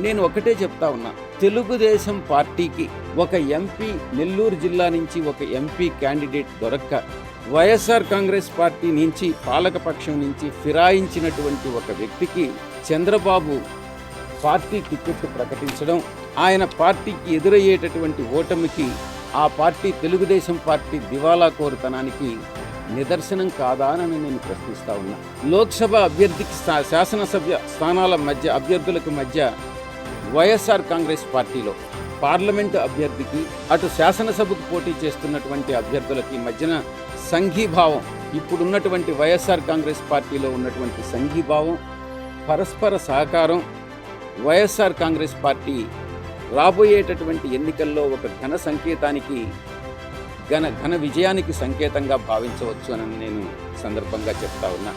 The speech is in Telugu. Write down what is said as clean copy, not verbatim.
నేను ఒకటే చెప్తా ఉన్నా, తెలుగుదేశం పార్టీకి ఒక ఎంపీ, నెల్లూరు జిల్లా నుంచి ఒక ఎంపీ క్యాండిడేట్ దొరక్క వైఎస్ఆర్ కాంగ్రెస్ పార్టీ నుంచి, పాలకపక్షం నుంచి ఫిరాయించినటువంటి ఒక వ్యక్తికి చంద్రబాబు పార్టీ టికెట్ ప్రకటించడం, ఆయన పార్టీకి ఎదురయ్యేటటువంటి ఓటమికి ఆ పార్టీ, తెలుగుదేశం పార్టీ దివాలా కోరుతనానికి నిదర్శనం కాదా అని నేను ప్రశ్నిస్తా ఉన్నా. లోక్సభ అభ్యర్థికి, శాసనసభ స్థానాల మధ్య అభ్యర్థులకు మధ్య వైఎస్ఆర్ కాంగ్రెస్ పార్టీలో పార్లమెంటు అభ్యర్థికి, అటు శాసనసభకు పోటీ చేస్తున్నటువంటి అభ్యర్థులకి మధ్యన సంఘీభావం, ఇప్పుడున్నటువంటి వైఎస్ఆర్ కాంగ్రెస్ పార్టీలో ఉన్నటువంటి సంఘీభావం, పరస్పర సహకారం వైఎస్ఆర్ కాంగ్రెస్ పార్టీ రాబోయేటటువంటి ఎన్నికల్లో ఒక ఘన సంకేతానికి, ఘన విజయానికి సంకేతంగా భావించవచ్చు అని నేను సందర్భంగా చెప్తా ఉన్నా.